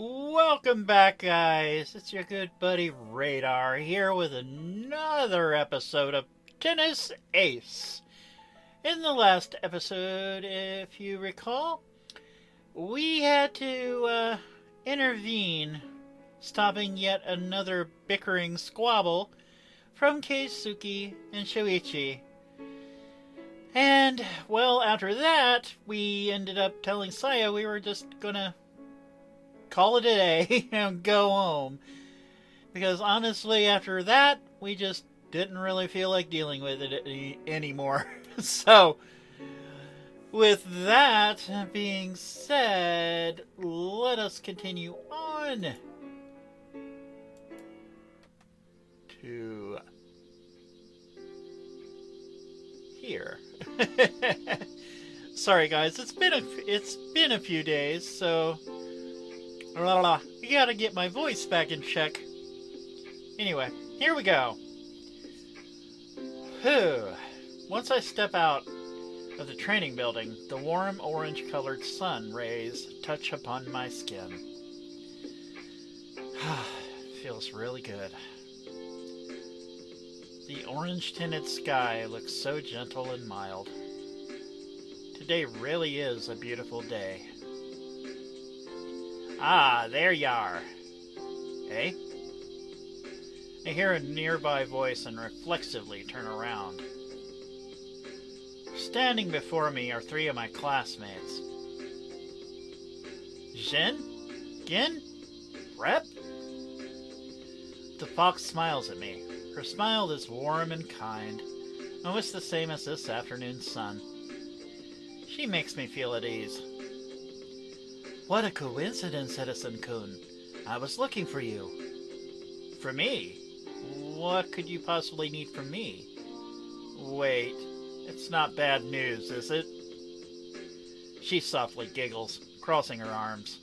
Welcome back, guys. It's your good buddy Radar here with another episode of Tennis Ace. In the last episode, if you recall, we had to intervene, stopping yet another bickering squabble from Keisuke and Shoichi. And, well, after that, we ended up telling Saya we were just gonna call it a day and go home. Because honestly, after that, we just didn't really feel like dealing with it anymore. So, with that being said, let us continue on to here. Sorry guys, it's been a few days, so you gotta get my voice back in check. Anyway, here we go. Once I step out of the training building, the warm orange-colored sun rays touch upon my skin. Feels really good. The orange-tinted sky looks so gentle and mild. Today really is a beautiful day. Ah, there you are. Hey? I hear a nearby voice and reflexively turn around. Standing before me are three of my classmates. Jin? Gin? Rep? The fox smiles at me. Her smile is warm and kind, almost the same as this afternoon's sun. She makes me feel at ease. What a coincidence, Edison-kun. I was looking for you. For me? What could you possibly need from me? Wait, it's not bad news, is it? She softly giggles, crossing her arms.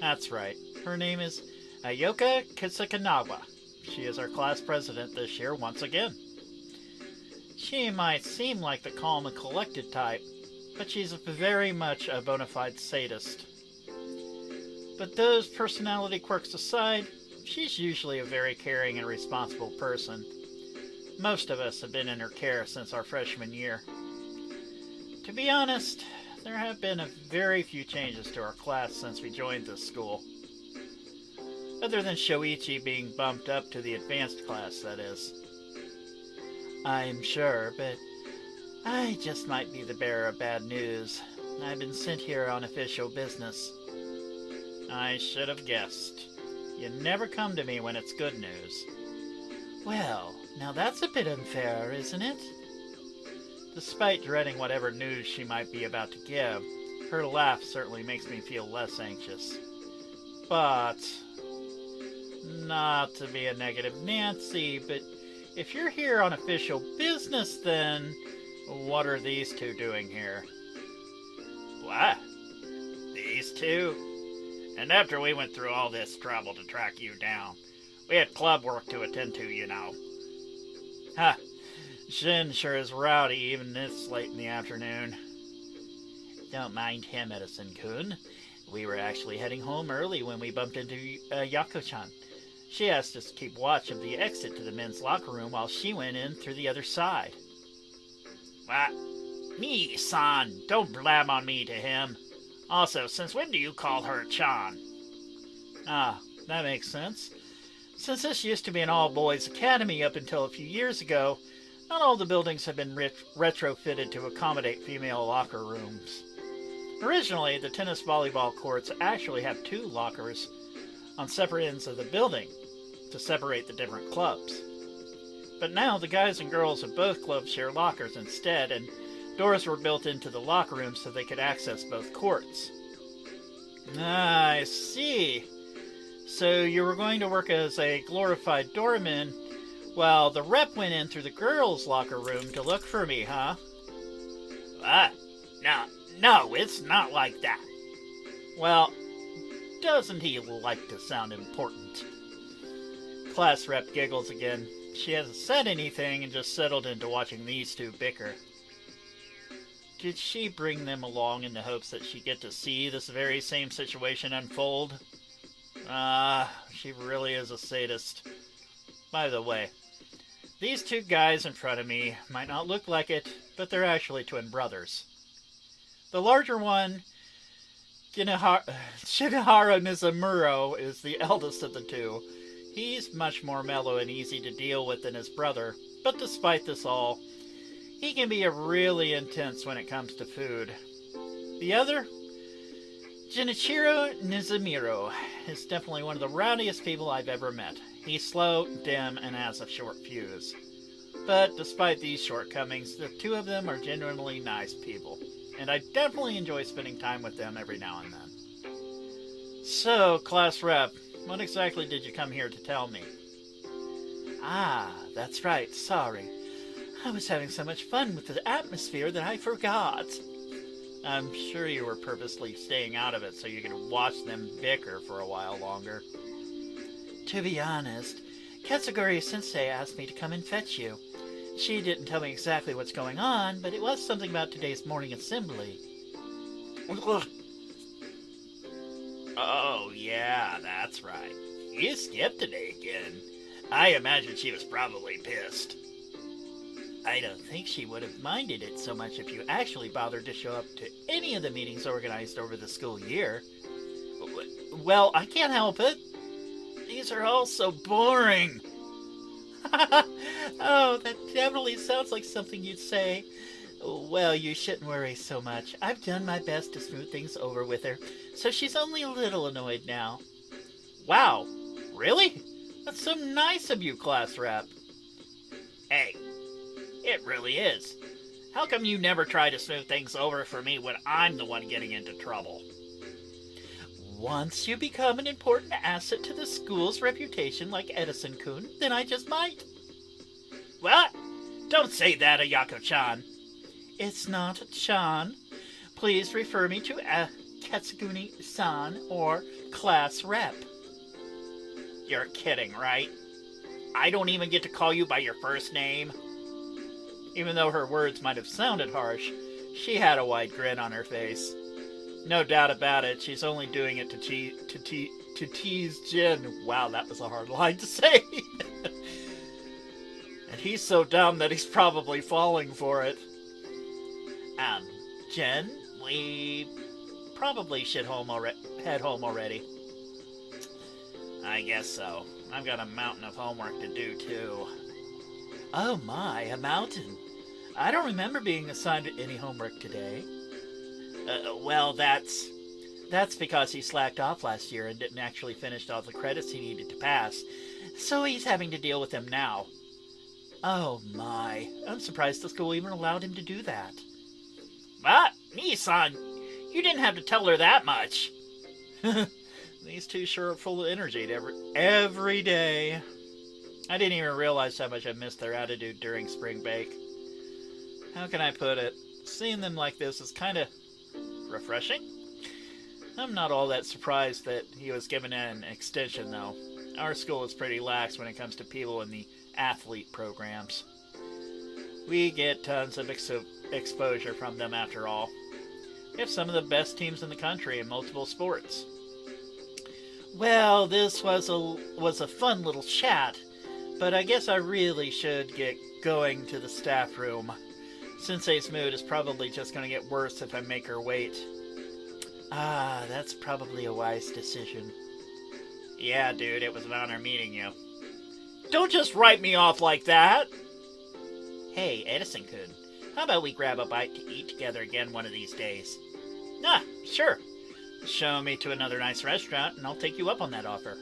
That's right. Her name is Ayoka Kisakanawa. She is our class president this year once again. She might seem like the calm and collected type, but she's very much a bona fide sadist. But those personality quirks aside, she's usually a very caring and responsible person. Most of us have been in her care since our freshman year. To be honest, there have been a very few changes to our class since we joined this school. Other than Shoichi being bumped up to the advanced class, that is. I'm sure, but I just might be the bearer of bad news. I've been sent here on official business. I should have guessed. You never come to me when it's good news. Well, now that's a bit unfair, isn't it? Despite dreading whatever news she might be about to give, her laugh certainly makes me feel less anxious. But, not to be a negative Nancy, but if you're here on official business, then what are these two doing here? What? These two? And after we went through all this trouble to track you down, we had club work to attend to, you know. Ha! Shin sure is rowdy even this late in the afternoon. Don't mind him, Edison-kun. We were actually heading home early when we bumped into Yako-chan. She asked us to keep watch of the exit to the men's locker room while she went in through the other side. What? Me, son, don't blab on me to him. Also, since when do you call her Chan? Ah, that makes sense. Since this used to be an all-boys academy up until a few years ago, not all the buildings have been retrofitted to accommodate female locker rooms. Originally, the tennis volleyball courts actually have two lockers on separate ends of the building to separate the different clubs. But now the guys and girls of both clubs share lockers instead, and doors were built into the locker rooms so they could access both courts. Ah, I see. So you were going to work as a glorified doorman while the rep went in through the girls' locker room to look for me, huh? What? No, it's not like that. Well, doesn't he like to sound important? Class rep giggles again. She hasn't said anything and just settled into watching these two bicker. Did she bring them along in the hopes that she'd get to see this very same situation unfold? She really is a sadist. By the way, these two guys in front of me might not look like it, but they're actually twin brothers. The larger one, Shinohara Mizumuro, is the eldest of the two. He's much more mellow and easy to deal with than his brother, but despite this all, he can be really intense when it comes to food. The other, Junichiro Nizumiro, is definitely one of the rowdiest people I've ever met. He's slow, dim, and has a short fuse. But despite these shortcomings, the two of them are genuinely nice people, and I definitely enjoy spending time with them every now and then. So, class rep, what exactly did you come here to tell me? Ah, that's right, sorry. I was having so much fun with the atmosphere that I forgot. I'm sure you were purposely staying out of it so you could watch them bicker for a while longer. To be honest, Katsuguri Sensei asked me to come and fetch you. She didn't tell me exactly what's going on, but it was something about today's morning assembly. Oh, yeah, that's right. You skipped today again. I imagine she was probably pissed. I don't think she would have minded it so much if you actually bothered to show up to any of the meetings organized over the school year. Well, I can't help it. These are all so boring. Oh, that definitely sounds like something you'd say. Well, you shouldn't worry so much. I've done my best to smooth things over with her, so she's only a little annoyed now. Wow, really? That's so nice of you, class rep. Hey, it really is. How come you never try to smooth things over for me when I'm the one getting into trouble? Once you become an important asset to the school's reputation like Edison-kun, then I just might. What? Don't say that, Ayako-chan. It's not Chan. Please refer me to Katsuguri-san or class rep. You're kidding, right? I don't even get to call you by your first name. Even though her words might have sounded harsh, she had a wide grin on her face. No doubt about it, she's only doing it to tease Jin. Wow, that was a hard line to say. And he's so dumb that he's probably falling for it. Jen, we probably should head home already. I guess so. I've got a mountain of homework to do, too. Oh my, a mountain. I don't remember being assigned any homework today. Well, that's because he slacked off last year and didn't actually finish all the credits he needed to pass. So he's having to deal with them now. Oh my, I'm surprised the school even allowed him to do that. What? Nissan, you didn't have to tell her that much. These two sure are full of energy every day. I didn't even realize how much I missed their attitude during spring break. How can I put it? Seeing them like this is kind of refreshing. I'm not all that surprised that he was given an extension, though. Our school is pretty lax when it comes to people in the athlete programs. We get tons of exposure from them after all. We have some of the best teams in the country in multiple sports. Well, this was a fun little chat, but I guess I really should get going to the staff room. Sensei's mood is probably just going to get worse if I make her wait. Ah, that's probably a wise decision. Yeah, dude, it was an honor meeting you. Don't just write me off like that! Hey, Edison-kun, how about we grab a bite to eat together again one of these days? Ah, sure. Show me to another nice restaurant and I'll take you up on that offer.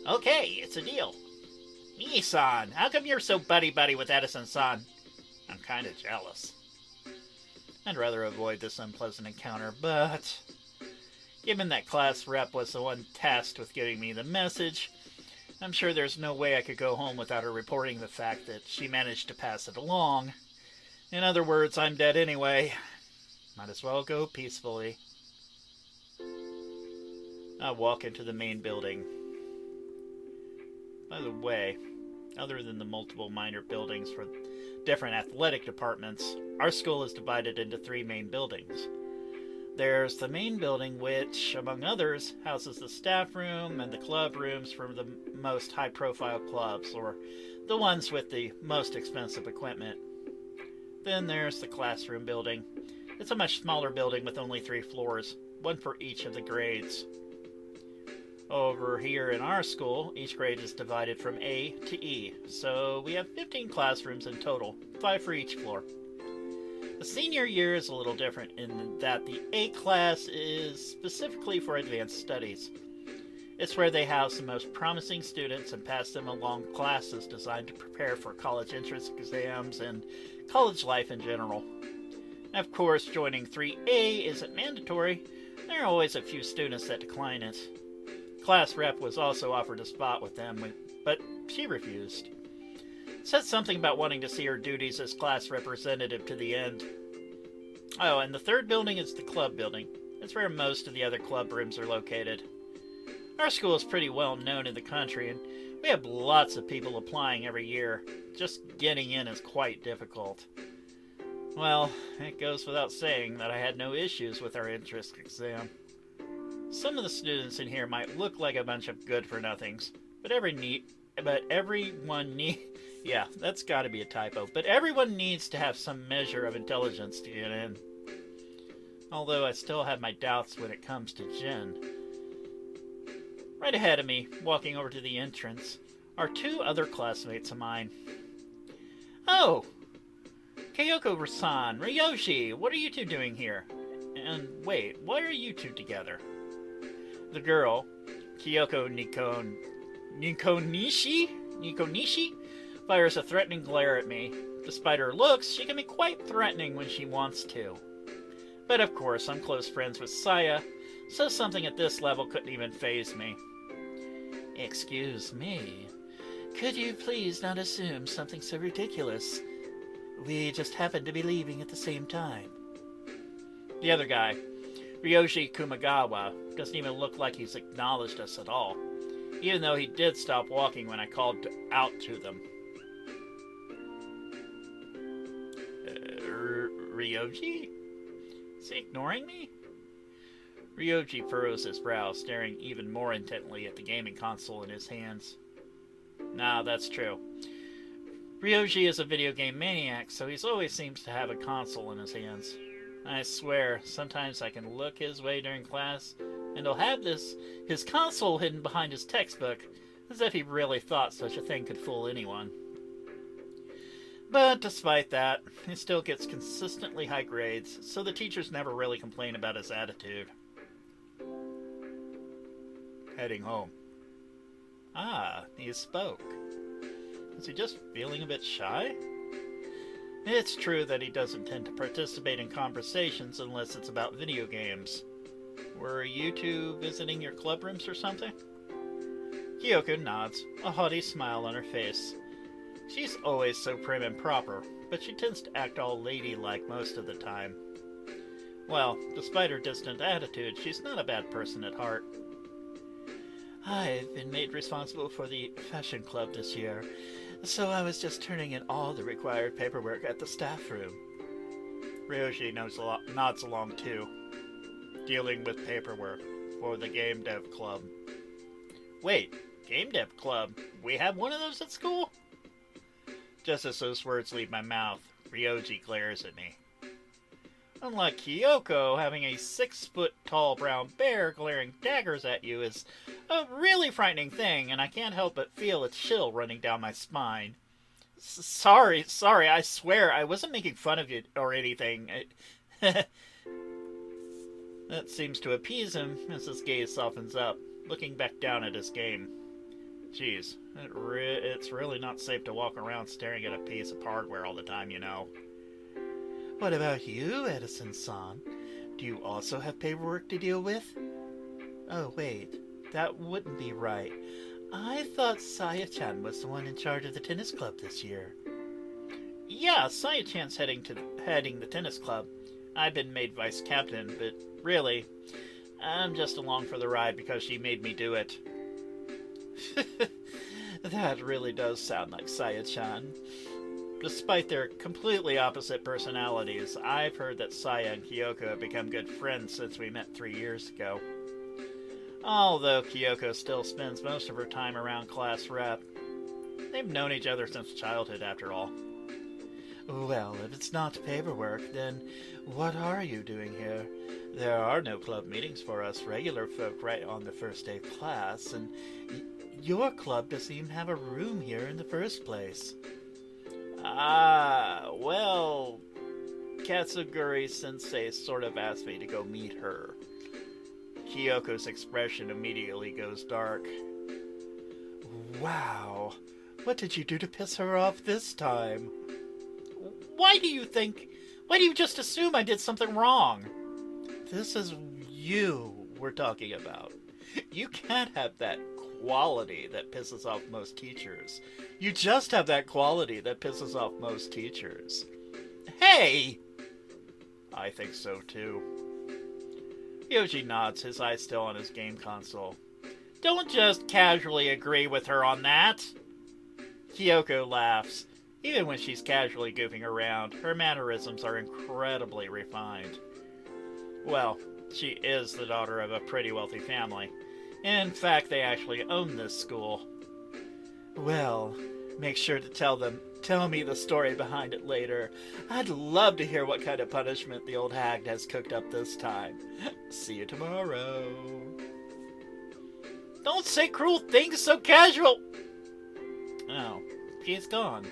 Okay, it's a deal. Nii-san, how come you're so buddy-buddy with Edison-san? I'm kind of jealous. I'd rather avoid this unpleasant encounter, but given that class rep was the one tasked with giving me the message, I'm sure there's no way I could go home without her reporting the fact that she managed to pass it along. In other words, I'm dead anyway. Might as well go peacefully. I walk into the main building. By the way, other than the multiple minor buildings for different athletic departments, our school is divided into three main buildings. There's the main building, which, among others, houses the staff room and the club rooms for the most high-profile clubs, or the ones with the most expensive equipment. Then there's the classroom building. It's a much smaller building with only 3 floors, one for each of the grades. Over here in our school, each grade is divided from A to E, so we have 15 classrooms in total, 5 for each floor. The senior year is a little different in that the A class is specifically for advanced studies. It's where they house the most promising students and pass them along classes designed to prepare for college entrance exams and college life in general. And of course, joining 3A isn't mandatory. There are always a few students that decline it. Class rep was also offered a spot with them, but she refused. Said something about wanting to see her duties as class representative to the end. Oh, and the third building is the club building. It's where most of the other club rooms are located. Our school is pretty well known in the country, and we have lots of people applying every year. Just getting in is quite difficult. Well, it goes without saying that I had no issues with our entrance exam. Some of the students in here might look like a bunch of good-for-nothings, but everyone needs... Yeah, that's gotta be a typo. But everyone needs to have some measure of intelligence to get in. Although I still have my doubts when it comes to Jin. Right ahead of me, walking over to the entrance, are 2 other classmates of mine. Oh! Kyoko-san, Ryoshi, what are you 2 doing here? And wait, why are you 2 together? The girl, Kyoko Nikonishi, fires a threatening glare at me. Despite her looks, she can be quite threatening when she wants to. But of course, I'm close friends with Saya, so something at this level couldn't even faze me. Excuse me. Could you please not assume something so ridiculous? We just happen to be leaving at the same time. The other guy, Ryoshi Kumagawa, doesn't even look like he's acknowledged us at all, even though he did stop walking when I called out to them. Ryoji? Is he ignoring me? Ryoji furrows his brow, staring even more intently at the gaming console in his hands. Nah, that's true. Ryoji is a video game maniac, so he always seems to have a console in his hands. I swear, sometimes I can look his way during class, and he'll have his console hidden behind his textbook, as if he really thought such a thing could fool anyone. But despite that, he still gets consistently high grades, so the teachers never really complain about his attitude. Heading home. Ah, he spoke. Is he just feeling a bit shy? It's true that he doesn't tend to participate in conversations unless it's about video games. Were you 2 visiting your club rooms or something? Kyoko nods, a haughty smile on her face. She's always so prim and proper, but she tends to act all ladylike most of the time. Well, despite her distant attitude, she's not a bad person at heart. I've been made responsible for the fashion club this year, so I was just turning in all the required paperwork at the staff room. Ryoshi nods along too, dealing with paperwork for the game dev club. Wait, game dev club? We have one of those at school? Just as those words leave my mouth, Ryoji glares at me. Unlike Kyoko, having a 6-foot-tall brown bear glaring daggers at you is a really frightening thing, and I can't help but feel a chill running down my spine. Sorry, I swear, I wasn't making fun of you or anything. That seems to appease him as his gaze softens up, looking back down at his game. Jeez, it's really not safe to walk around staring at a piece of hardware all the time, you know. What about you, Edison-san? Do you also have paperwork to deal with? Oh, wait. That wouldn't be right. I thought Saya-chan was the one in charge of the tennis club this year. Yeah, Saya-chan's heading the tennis club. I've been made vice captain, but really, I'm just along for the ride because she made me do it. That really does sound like Saya-chan. Despite their completely opposite personalities, I've heard that Saya and Kyoko have become good friends since we met 3 years ago. Although Kyoko still spends most of her time around class rep. They've known each other since childhood, after all. Well, if it's not paperwork, then what are you doing here? There are no club meetings for us regular folk right on the first day of class, and your club doesn't even have a room here in the first place. Well, Katsuguri Sensei sort of asked me to go meet her. Kyoko's expression immediately goes dark. Wow, what did you do to piss her off this time? Why do you just assume I did something wrong? This is you we're talking about. You can't have that quality that pisses off most teachers. You just have that quality that pisses off most teachers. Hey! I think so too. Yoshi nods, his eyes still on his game console. Don't just casually agree with her on that. Kyoko laughs. Even when she's casually goofing around, her mannerisms are incredibly refined. Well, she is the daughter of a pretty wealthy family. In fact, they actually own this school. Well, make sure to tell me the story behind it later. I'd love to hear what kind of punishment the old hag has cooked up this time. See you tomorrow. Don't say cruel things so casual! Oh, he's gone.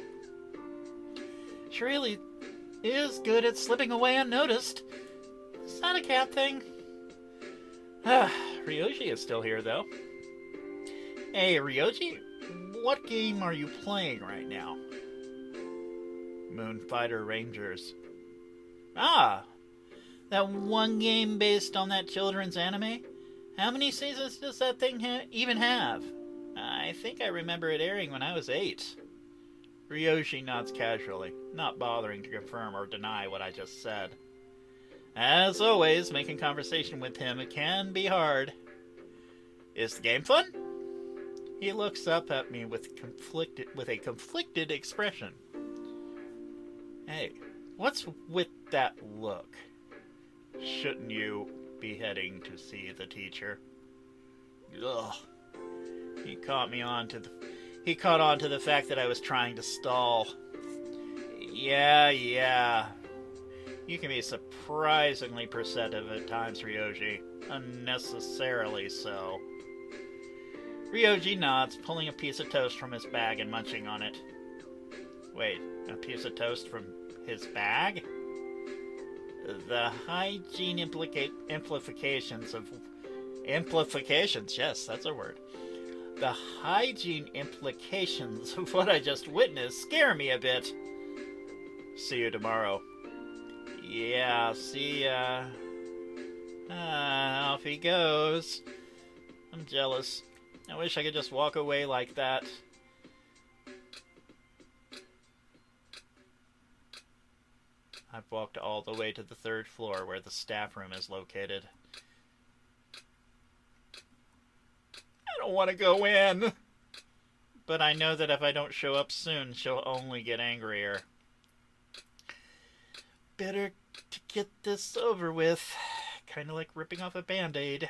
She really is good at slipping away unnoticed. Is that a cat thing? Ryoji is still here, though. Hey, Ryoji, what game are you playing right now? Moonfighter Rangers. Ah, that one game based on that children's anime? How many seasons does that thing even have? I think I remember it airing when I was 8. Ryoji nods casually, not bothering to confirm or deny what I just said. As always, making conversation with him can be hard. Is the game fun? He looks up at me with a conflicted expression. Hey, what's with that look? Shouldn't you be heading to see the teacher? Ugh. He caught on to the fact that I was trying to stall. Yeah. You can be surprisingly perceptive at times, Ryoji. Unnecessarily so. Ryoji nods, pulling a piece of toast from his bag and munching on it. Wait, a piece of toast from his bag? The hygiene implications, yes, that's a word. The hygiene implications of what I just witnessed scare me a bit. See you tomorrow. Yeah, see ya. Off he goes. I'm jealous. I wish I could just walk away like that. I've walked all the way to the 3rd floor where the staff room is located. I don't want to go in. But I know that if I don't show up soon, she'll only get angrier. Better to get this over with. Kind of like ripping off a band-aid.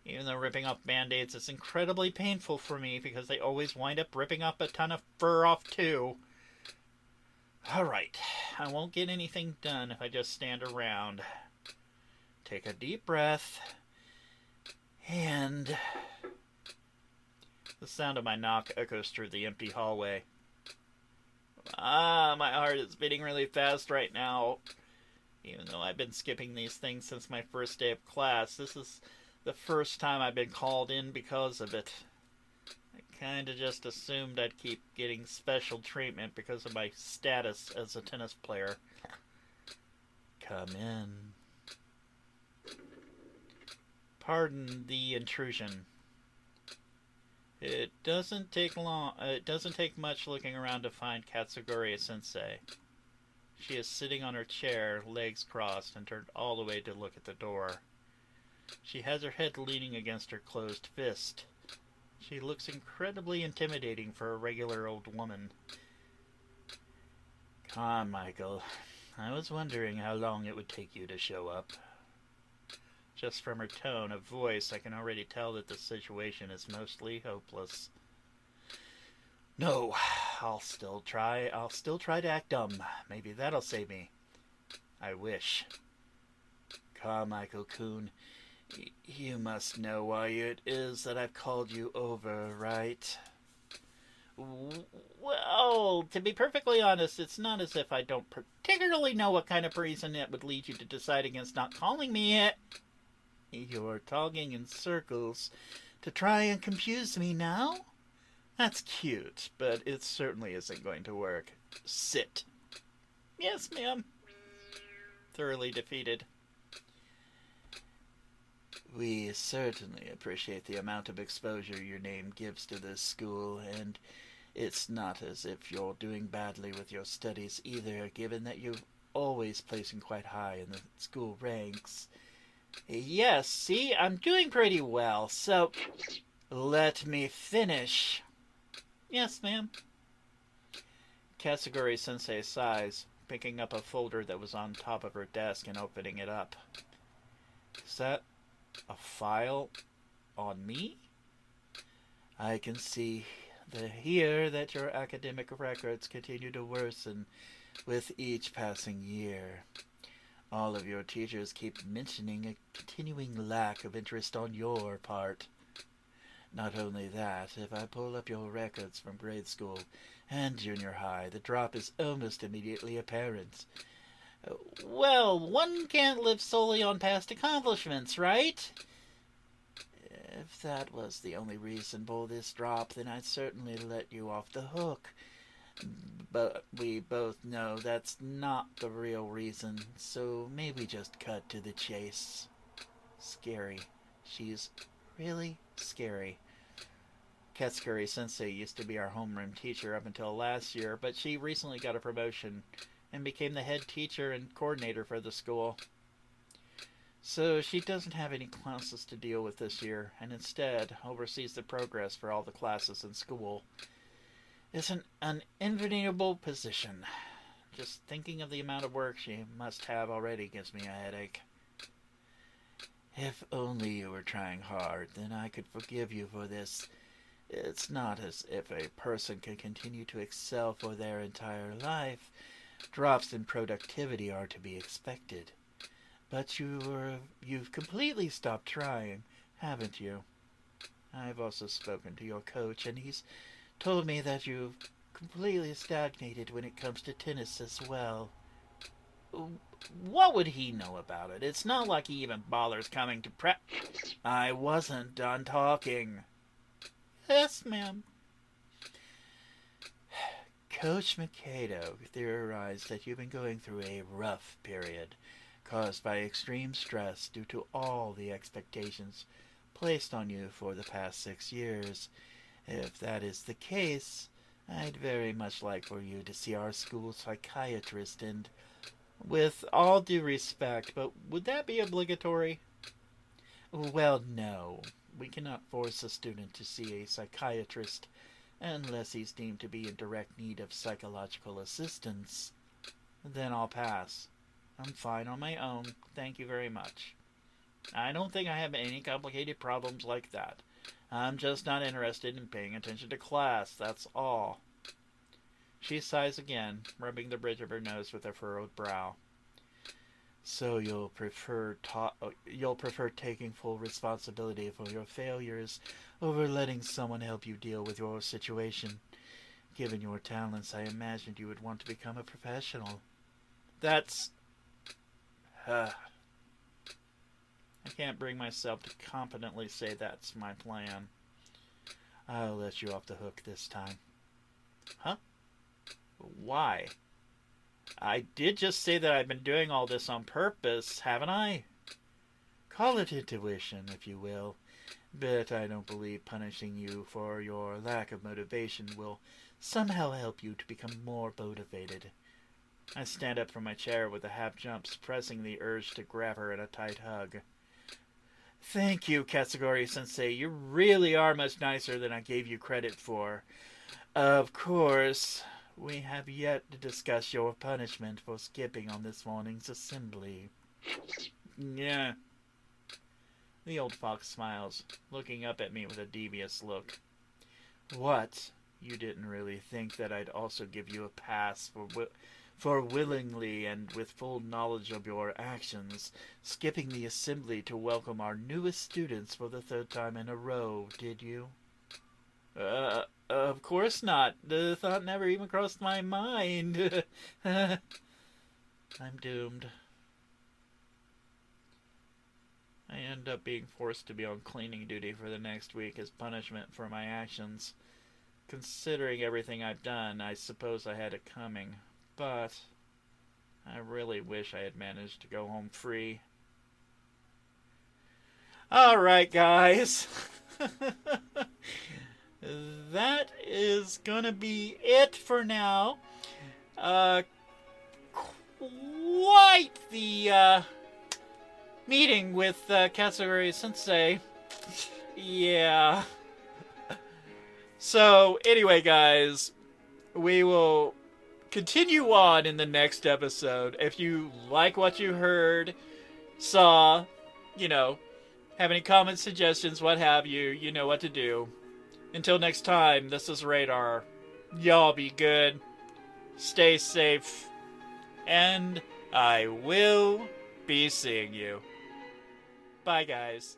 Even though ripping off band-aids is incredibly painful for me because they always wind up ripping up a ton of fur off too. Alright, I won't get anything done if I just stand around. Take a deep breath. And the sound of my knock echoes through the empty hallway. My heart is beating really fast right now. Even though I've been skipping these things since my first day of class, this is the first time I've been called in because of it. I kinda just assumed I'd keep getting special treatment because of my status as a tennis player. Come in. Pardon the intrusion. It doesn't take much looking around to find Katsuguri Sensei. She is sitting on her chair, legs crossed, and turned all the way to look at the door. She has her head leaning against her closed fist. She looks incredibly intimidating for a regular old woman. Come on, Michael. I was wondering how long it would take you to show up. Just from her tone of voice, I can already tell that the situation is mostly hopeless. No, I'll still try. I'll still try to act dumb. Maybe that'll save me. I wish. Carmichael Coon, you must know why it is that I've called you over, right? Well, to be perfectly honest, it's not as if I don't particularly know what kind of reason it would lead you to decide against not calling me it. You're talking in circles to try and confuse me now? That's cute, but it certainly isn't going to work. Sit. Yes, ma'am. Thoroughly defeated. We certainly appreciate the amount of exposure your name gives to this school, and it's not as if you're doing badly with your studies either, given that you're always placing quite high in the school ranks. Yes, see, I'm doing pretty well, so let me finish. Yes, ma'am. Kasugori Sensei sighs, picking up a folder that was on top of her desk and opening it up. Is that a file on me? I can see here that your academic records continue to worsen with each passing year. All of your teachers keep mentioning a continuing lack of interest on your part. Not only that, if I pull up your records from grade school and junior high, the drop is almost immediately apparent. Well, one can't live solely on past accomplishments, right? If that was the only reason for this drop, then I'd certainly let you off the hook. But we both know that's not the real reason, so maybe just cut to the chase. Scary. She's really scary. Katsukuri Sensei used to be our homeroom teacher up until last year, but she recently got a promotion and became the head teacher and coordinator for the school. So she doesn't have any classes to deal with this year, and instead oversees the progress for all the classes in school. It's an unenviable position. Just thinking of the amount of work she must have already gives me a headache. If only you were trying hard, then I could forgive you for this. It's not as if a person can continue to excel for their entire life. Drops in productivity are to be expected. But you've completely stopped trying, haven't you? I've also spoken to your coach, and he's told me that you've completely stagnated when it comes to tennis as well. What would he know about it? It's not like he even bothers coming to prep. I wasn't done talking. Yes, ma'am. Coach Mikado theorized that you've been going through a rough period, caused by extreme stress due to all the expectations placed on you for the past 6 years. If that is the case, I'd very much like for you to see our school psychiatrist, and with all due respect, but would that be obligatory? Well, no. We cannot force a student to see a psychiatrist unless he's deemed to be in direct need of psychological assistance. Then I'll pass. I'm fine on my own, thank you very much. I don't think I have any complicated problems like that. I'm just not interested in paying attention to class, that's all. She sighs again, rubbing the bridge of her nose with her furrowed brow. So you'll prefer taking full responsibility for your failures over letting someone help you deal with your situation. Given your talents, I imagined you would want to become a professional. That's... I can't bring myself to competently say that's my plan. I'll let you off the hook this time. Huh? Why? I did just say that I've been doing all this on purpose, haven't I? Call it intuition, if you will, but I don't believe punishing you for your lack of motivation will somehow help you to become more motivated. I stand up from my chair with a half jump, suppressing the urge to grab her in a tight hug. Thank you, Katsugori-sensei. You really are much nicer than I gave you credit for. Of course, We have yet to discuss your punishment for skipping on this morning's assembly. Yeah. The old fox smiles, looking up at me with a devious look. What? You didn't really think that I'd also give you a pass for willingly and with full knowledge of your actions, skipping the assembly to welcome our newest students for the third time in a row, did you? Of course not. The thought never even crossed my mind. I'm doomed. I end up being forced to be on cleaning duty for the next week as punishment for my actions. Considering everything I've done, I suppose I had it coming. But I really wish I had managed to go home free. Alright, guys. That is gonna be it for now. Quite the meeting with Katsuguri Sensei. Yeah. So, anyway, guys, we will continue on in the next episode. If you like what you heard, saw, have any comments, suggestions, what have you, you know what to do. Until next time, this is Radar. Y'all be good, stay safe, and I will be seeing you. Bye, guys.